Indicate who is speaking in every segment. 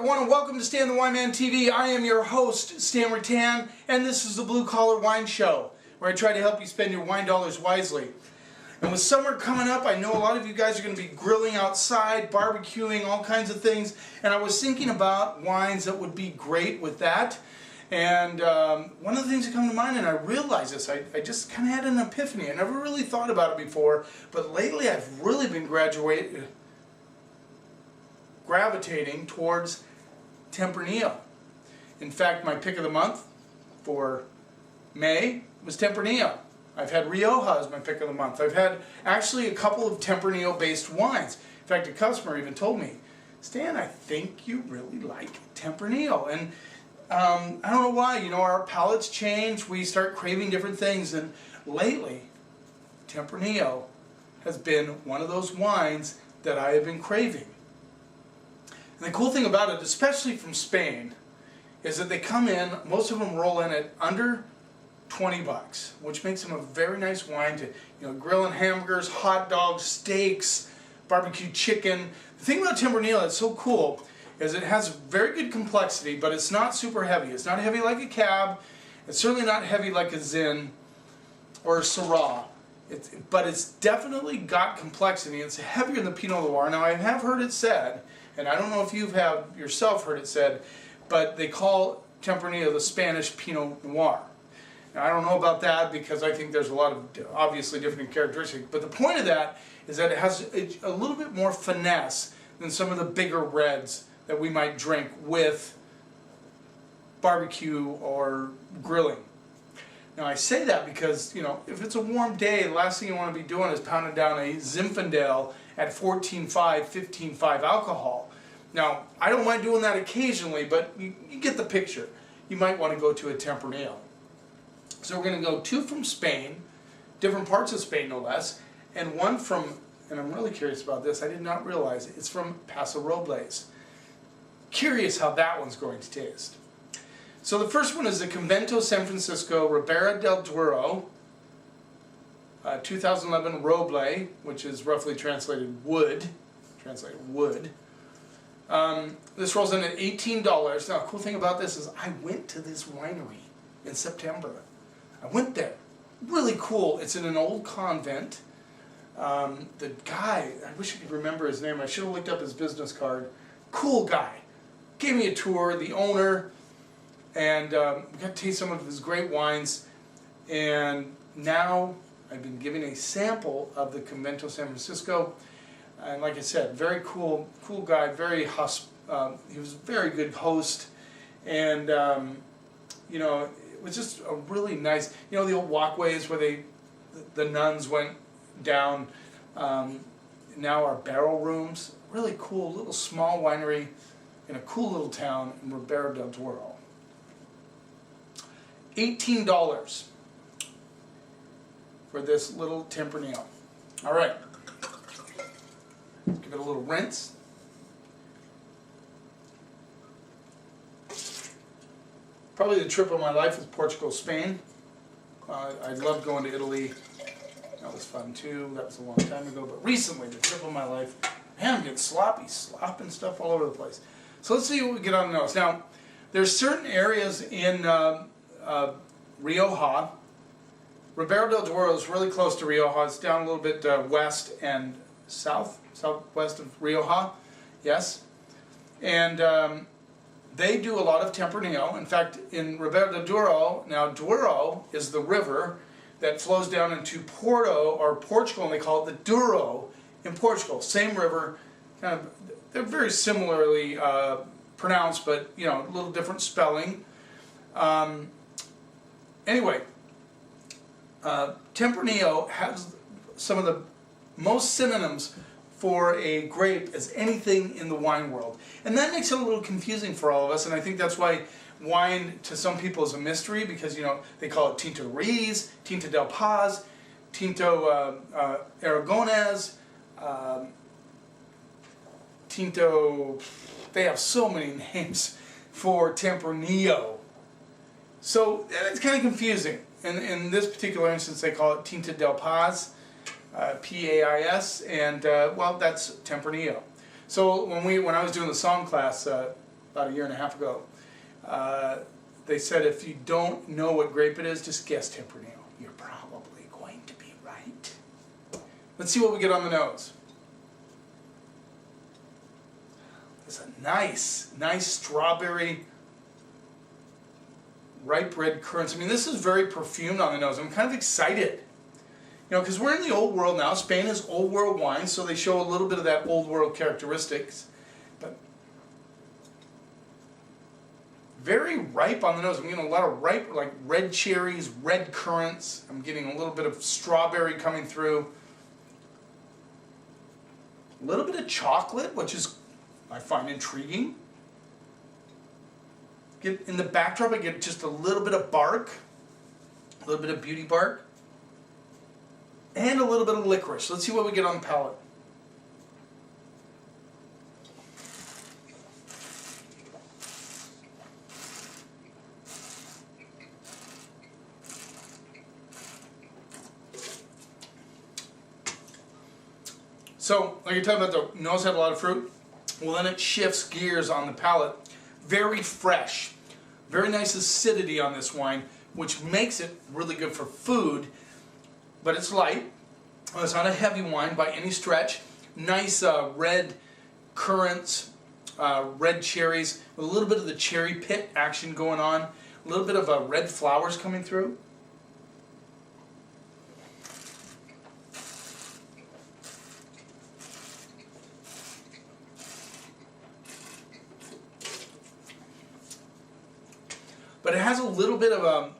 Speaker 1: everyone, and welcome to Stan the Wine Man TV. I am your host, Stan Rattan, and this is the Blue Collar Wine Show, where I try to help you spend your wine dollars wisely. And with summer coming up, I know a lot of you guys are going to be grilling outside, barbecuing, all kinds of things, and I was thinking about wines that would be great with that. And one of the things that come to mind, and I realized this, I just kind of had an epiphany. I never really thought about it before, but lately I've really been gravitating towards Tempranillo. In fact, my pick of the month for May was Tempranillo. I've had Rioja as my pick of the month. I've had actually a couple of Tempranillo based wines. In fact, a customer even told me, Stan, I think you really like Tempranillo. And I don't know why, you know, our palates change, we start craving different things, and lately Tempranillo has been one of those wines that I have been craving. And the cool thing about it, especially from Spain, is that they come in, most of them roll in at under 20 bucks, which makes them a very nice wine to, grilling hamburgers, hot dogs, steaks, barbecue chicken. The thing about Tempranillo that's so cool is it has very good complexity, but it's not super heavy. It's not heavy like a Cab. It's certainly not heavy like a Zin or a Syrah. But it's definitely got complexity. It's heavier than the Pinot Noir. Now, I have heard it said, and I don't know if you've yourself heard it said, but they call Tempranillo the Spanish Pinot Noir. Now, I don't know about that because I think there's a lot of obviously different characteristics. But the point of that is that it has a little bit more finesse than some of the bigger reds that we might drink with barbecue or grilling. Now, I say that because, if it's a warm day, the last thing you want to be doing is pounding down a Zinfandel at 14.5, 15.5 alcohol. Now, I don't mind doing that occasionally, but you get the picture. You might want to go to a Tempranillo. So we're going to go two from Spain, different parts of Spain no less, and one from, and I'm really curious about this, I did not realize it, it's from Paso Robles. Curious how that one's going to taste. So the first one is the Convento San Francisco Ribera del Duero 2011 Roble, which is roughly translated wood. This rolls in at $18. Now, the cool thing about this is I went to this winery in September. I went there. Really cool. It's in an old convent. The guy, I wish I could remember his name. I should have looked up his business card. Cool guy. Gave me a tour, the owner, and we got to taste some of his great wines. And now I've been giving a sample of the Convento San Francisco. And like I said, very cool guy, he was a very good host. And, it was just a really nice, the old walkways where the nuns went down, now are barrel rooms. Really cool, little small winery in a cool little town in Ribera del Duero. $18 for this little Tempranillo. All right, let's give it a little rinse. Probably the trip of my life is Portugal, Spain. I loved going to Italy. That was fun too. That was a long time ago. But recently, the trip of my life, man, I'm getting slopping stuff all over the place. So let's see what we get on the nose. Now, there's certain areas in Rioja. Ribera del Duero is really close to Rioja. It's down a little bit west and southwest of Rioja. Yes. And they do a lot of Tempranillo. In fact, in Ribera del Duero, now Duero is the river that flows down into Portugal, and they call it the Douro in Portugal. Same river, they're very similarly pronounced, but a little different spelling. Anyway, Tempranillo has some of the most synonyms for a grape as anything in the wine world. And that makes it a little confusing for all of us, and I think that's why wine to some people is a mystery, because they call it Tinto Riz, Tinto del Paz, Tinto Aragonés, Tinto, they have so many names for Tempranillo. So it's kind of confusing. In this particular instance, they call it Tinto del Paz, P-A-I-S, and well, that's Tempranillo. So when I was doing the song class about a year and a half ago. They said if you don't know what grape it is, just guess Tempranillo. You're probably going to be right. Let's see what we get on the nose. It's a nice strawberry, ripe red currants. I mean, this is very perfumed on the nose. I'm kind of excited. You know, because we're in the old world now. Spain is old world wine, so they show a little bit of that old world characteristics. But very ripe on the nose. I'm getting a lot of ripe, like red cherries, red currants. I'm getting a little bit of strawberry coming through. A little bit of chocolate, which is, I find, intriguing. In the backdrop, I get just a little bit of bark, a little bit of beauty bark, and a little bit of licorice. Let's see what we get on the palate. So, like you're talking about, the nose had a lot of fruit. Well, then it shifts gears on the palate. Very fresh. Very nice acidity on this wine, which makes it really good for food. But it's light. It's not a heavy wine by any stretch. Nice red currants, red cherries, with a little bit of the cherry pit action going on. A little bit of red flowers coming through. But it has a little bit of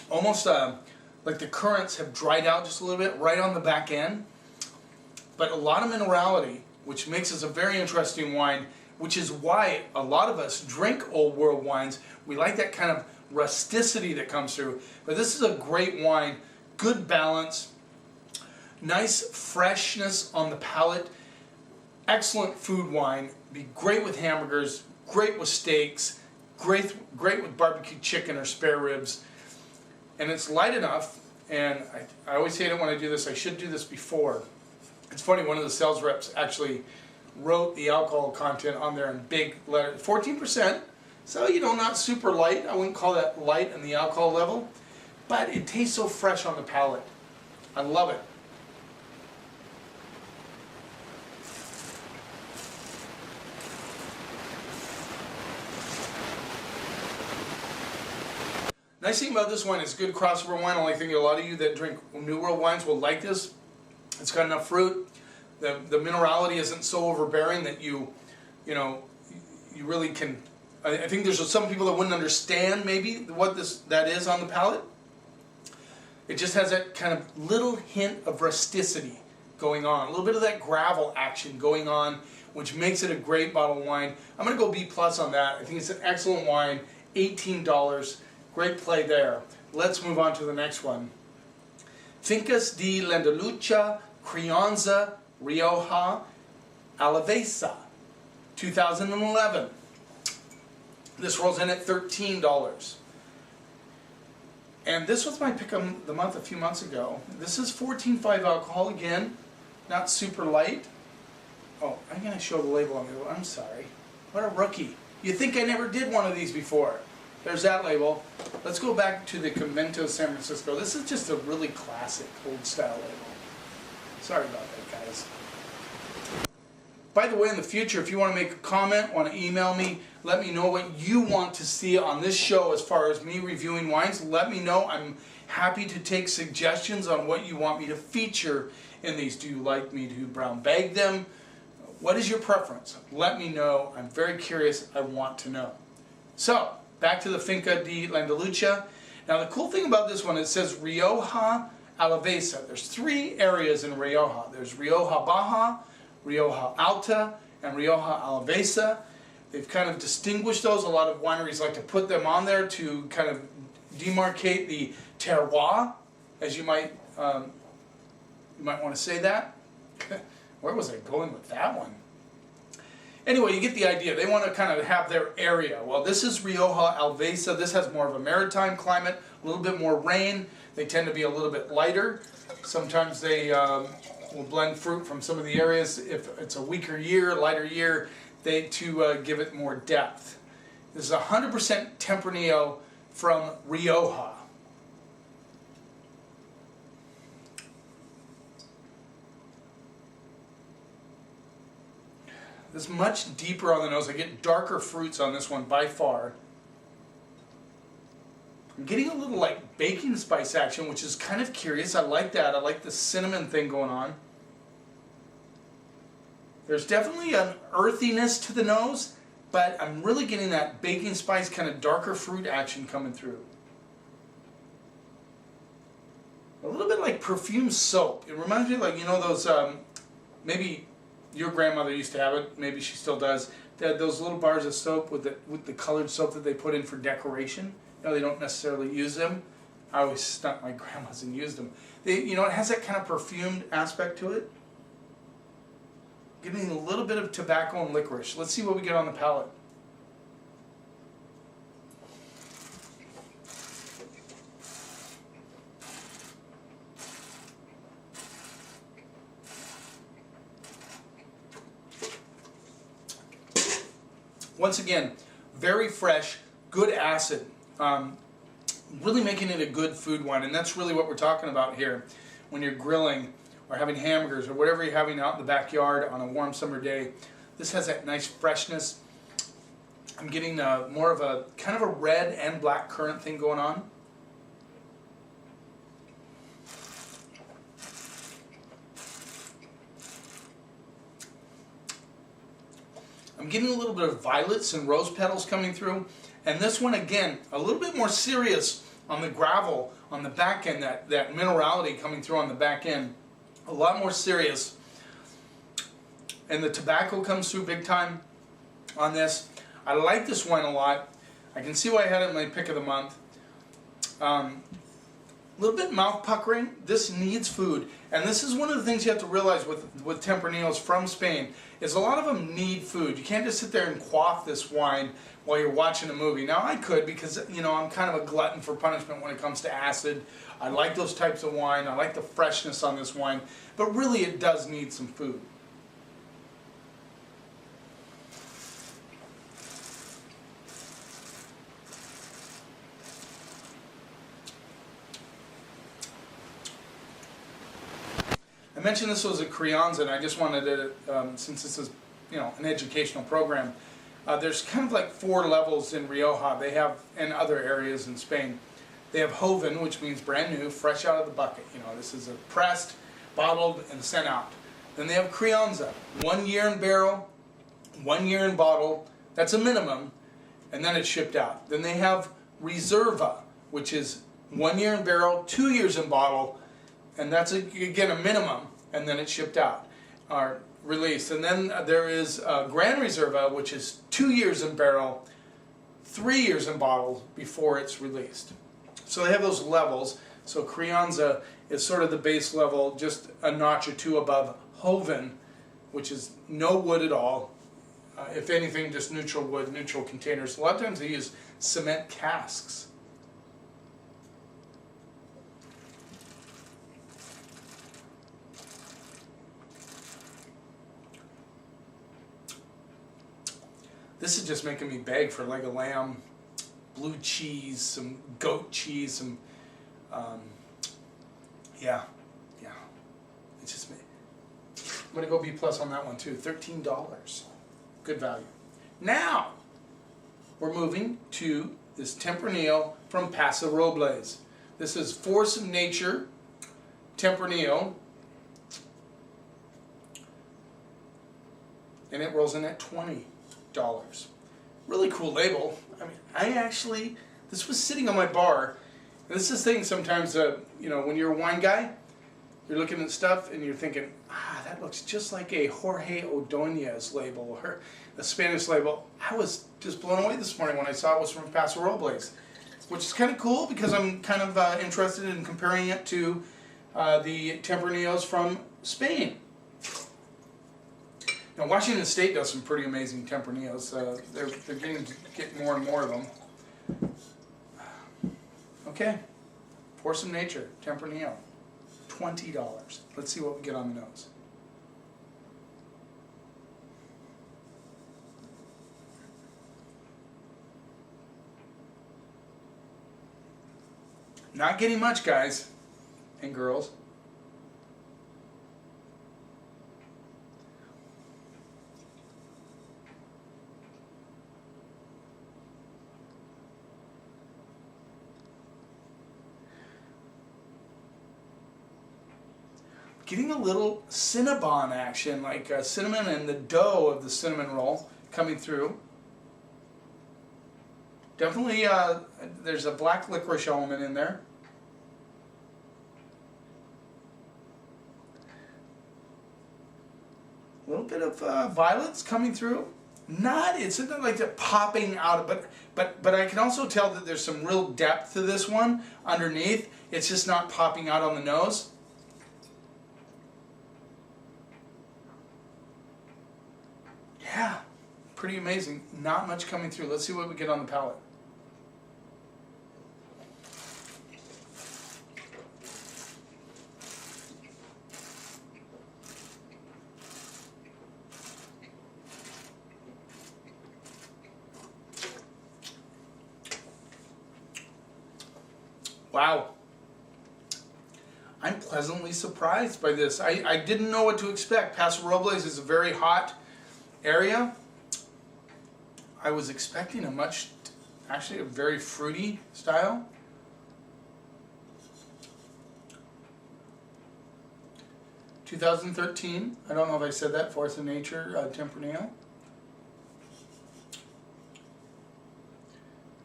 Speaker 1: almost like the currants have dried out just a little bit right on the back end. But a lot of minerality, which makes this a very interesting wine, which is why a lot of us drink old world wines. We like that kind of rusticity that comes through. But this is a great wine, good balance, nice freshness on the palate, excellent food wine, be great with hamburgers, great with steaks, great with barbecue chicken or spare ribs. And it's light enough, and I always hate it when I do this. I should do this before. It's funny, one of the sales reps actually wrote the alcohol content on there in big letters, 14%. So, you know, not super light. I wouldn't call that light in the alcohol level. But it tastes so fresh on the palate. I love it. Nice thing about this wine is good crossover wine. I think a lot of you that drink New World wines will like this. It's got enough fruit. The minerality isn't so overbearing that you really can. I think there's some people that wouldn't understand maybe what that is on the palate. It just has that kind of little hint of rusticity going on, a little bit of that gravel action going on, which makes it a great bottle of wine. I'm going to go B+ on that. I think it's an excellent wine. $18. Great play there. Let's move on to the next one. Pincus del Lucha, Crianza, Rioja, Alavesa, 2011. This rolls in at $13. And this was my pick of the month a few months ago. This is 14.5 alcohol again, not super light. Oh, I'm going to show the label on the. I'm sorry. What a rookie. You'd think I never did one of these before. There's that label. Let's go back to the Convento San Francisco. This is just a really classic old style label. Sorry about that, guys. By the way, in the future, if you want to make a comment, want to email me, let me know what you want to see on this show as far as me reviewing wines. Let me know. I'm happy to take suggestions on what you want me to feature in these. Do you like me to brown bag them? What is your preference? Let me know. I'm very curious. I want to know. So, back to the Finca de Lucha. Now the cool thing about this one, it says Rioja Alavesa. There's 3 areas in Rioja. There's Rioja Baja, Rioja Alta, and Rioja Alavesa. They've kind of distinguished those. A lot of wineries like to put them on there to kind of demarcate the terroir, as you might want to say that. Where was I going with that one? Anyway, you get the idea. They want to kind of have their area. Well, this is Rioja Alavesa. This has more of a maritime climate, a little bit more rain. They tend to be a little bit lighter. Sometimes they will blend fruit from some of the areas. If it's a weaker year, lighter year, to give it more depth. This is 100% Tempranillo from Rioja. This is much deeper on the nose. I get darker fruits on this one by far. I'm getting a little like baking spice action, which is kind of curious. I like that. I like the cinnamon thing going on. There's definitely an earthiness to the nose, but I'm really getting that baking spice kind of darker fruit action coming through. A little bit like perfume soap. It reminds me of, like, you know, those, maybe your grandmother used to have it, maybe she still does. They had those little bars of soap with the colored soap that they put in for decoration. You know, they don't necessarily use them. I always stuck my grandmas and used them. You know, it has that kind of perfumed aspect to it. Getting a little bit of tobacco and licorice. Let's see what we get on the palate. Once again, very fresh, good acid. Really making it a good food wine, and that's really what we're talking about here when you're grilling or having hamburgers or whatever you're having out in the backyard on a warm summer day. This has that nice freshness. I'm getting more of a kind of a red and black currant thing going on. I'm getting a little bit of violets and rose petals coming through. And this one, again, a little bit more serious on the gravel, on the back end, that minerality coming through on the back end. A lot more serious. And the tobacco comes through big time on this. I like this wine a lot. I can see why I had it in my pick of the month. A little bit mouth puckering. This needs food. And this is one of the things you have to realize with Tempranillos from Spain, is a lot of them need food. You can't just sit there and quaff this wine while you're watching a movie. Now I could, because, you know, I'm kind of a glutton for punishment when it comes to acid. I like those types of wine. I like the freshness on this wine. But really it does need some food. I mentioned this was a Crianza, and I just wanted to, since this is, you know, an educational program, there's kind of like 4 levels in Rioja. They have, in other areas in Spain, they have Joven, which means brand new, fresh out of the bucket. You know, this is a pressed, bottled, and sent out. Then they have Crianza, 1 year in barrel, 1 year in bottle. That's a minimum, and then it's shipped out. Then they have Reserva, which is 1 year in barrel, 2 years in bottle, and that's again a minimum, and then it's shipped out or released. And then there is Gran Reserva, which is 2 years in barrel, 3 years in bottle before it's released. So they have those levels. So Crianza is sort of the base level, just a notch or 2 above Joven, which is no wood at all. If anything, just neutral wood, neutral containers. A lot of times they use cement casks. This is just making me beg for leg of lamb, blue cheese, some goat cheese, some, yeah. It's just me. I'm going to go B+ on that one too, $13. Good value. Now, we're moving to this Tempranillo from Paso Robles. This is Force of Nature Tempranillo, and it rolls in at $20. Really cool label. I mean, this was sitting on my bar, and this is the thing sometimes, you know, when you're a wine guy, you're looking at stuff and you're thinking, that looks just like a Jorge Ordóñez label or a Spanish label. I was just blown away this morning when I saw it was from Paso Robles, which is kind of cool because I'm kind of interested in comparing it to the Tempranillos from Spain. Now, Washington State does some pretty amazing Tempranillos. They're getting to get more and more of them. Okay, Force of Nature Tempranillo, $20. Let's see what we get on the nose. Not getting much, guys and girls. Getting a little Cinnabon action, like cinnamon and the dough of the cinnamon roll coming through. Definitely, there's a black licorice element in there. A little bit of violets coming through. It's not like they're popping out, but I can also tell that there's some real depth to this one underneath. It's just not popping out on the nose. Yeah, pretty amazing. Not much coming through. Let's see what we get on the palate. Wow. I'm pleasantly surprised by this. I didn't know what to expect. Paso Robles is a very hot area. I was expecting actually a very fruity style. (2013). I don't know if I said that. Force of Nature, Tempranillo.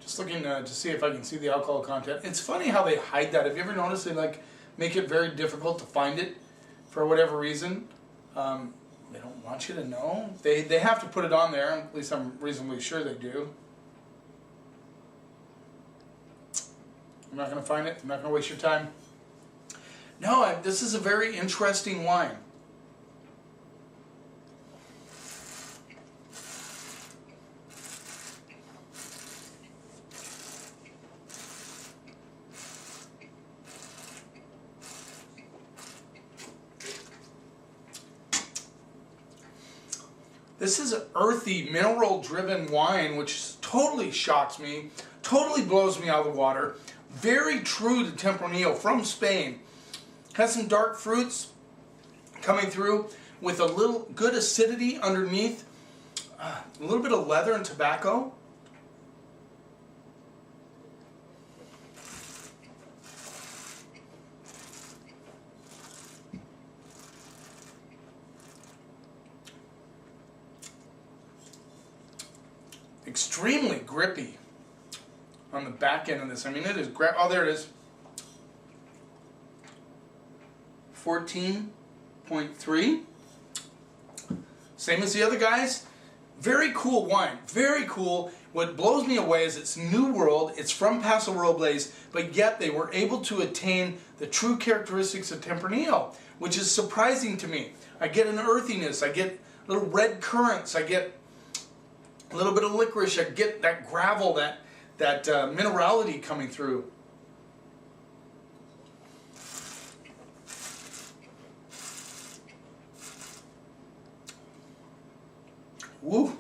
Speaker 1: Just looking to see if I can see the alcohol content. It's funny how they hide that. Have you ever noticed they make it very difficult to find it for whatever reason? They don't want you to know. They have to put it on there. At least I'm reasonably sure they do. I'm not going to find it. I'm not going to waste your time. No, this is a very interesting wine. This is an earthy, mineral-driven wine, which totally shocks me, totally blows me out of the water. Very true to Tempranillo from Spain. Has some dark fruits coming through with a little good acidity underneath. A little bit of leather and tobacco. Extremely grippy on the back end of this. I mean, it is oh, there it is. 14.3. Same as the other guys. Very cool wine. Very cool. What blows me away is it's New World. It's from Paso Robles, but yet they were able to attain the true characteristics of Tempranillo, which is surprising to me. I get an earthiness. I get little red currants. I get a little bit of licorice. I get that gravel, that minerality coming through. Woo! A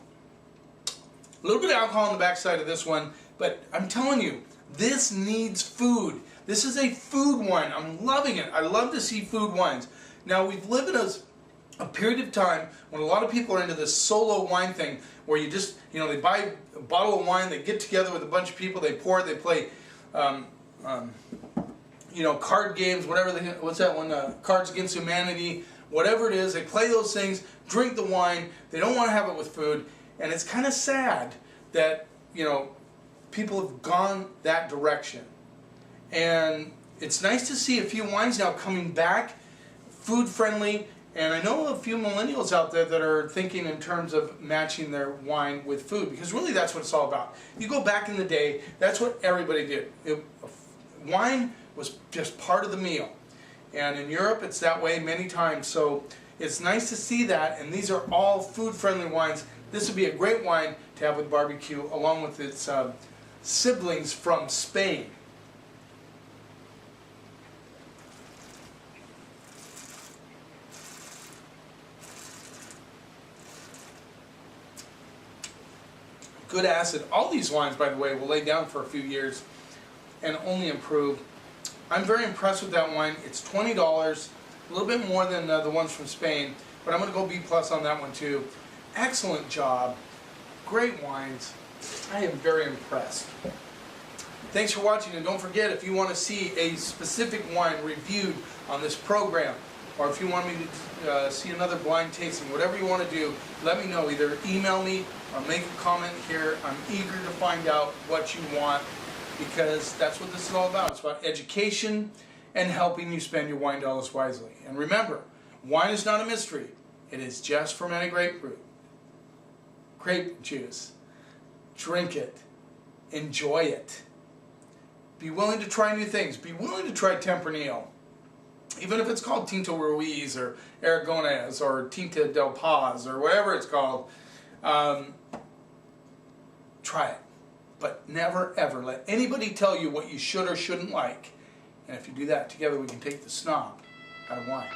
Speaker 1: little bit of alcohol on the backside of this one, but I'm telling you, this needs food. This is a food wine. I'm loving it. I love to see food wines. Now, we've lived in a period of time when a lot of people are into this solo wine thing, where you just, they buy a bottle of wine, they get together with a bunch of people, they pour it, they play, card games, whatever what's that one, Cards Against Humanity, whatever it is, they play those things, drink the wine, they don't want to have it with food, and it's kind of sad that, people have gone that direction. And it's nice to see a few wines now coming back, food friendly. And I know a few millennials out there that are thinking in terms of matching their wine with food, because really that's what it's all about. You go back in the day, that's what everybody did. Wine was just part of the meal. And in Europe it's that way many times, so it's nice to see that, and these are all food-friendly wines. This would be a great wine to have with barbecue, along with its siblings from Spain. Good acid. All these wines, by the way, will lay down for a few years and only improve. I'm very impressed with that wine. It's $20, a little bit more than the ones from Spain, but I'm going to go B+ on that one too. Excellent job. Great wines. I am very impressed. Thanks for watching, and don't forget, if you want to see a specific wine reviewed on this program, or if you want me to see another blind tasting, whatever you want to do, let me know. Either email me or make a comment here. I'm eager to find out what you want, because that's what this is all about. It's about education and helping you spend your wine dollars wisely. And remember, wine is not a mystery. It is just fermented grapefruit. Grape juice. Drink it. Enjoy it. Be willing to try new things. Be willing to try Tempranillo. Even if it's called Tinto Ruiz or Aragonés or Tinta del Paz or whatever it's called, try it. But never ever let anybody tell you what you should or shouldn't like. And if you do that, together we can take the snob out of wine.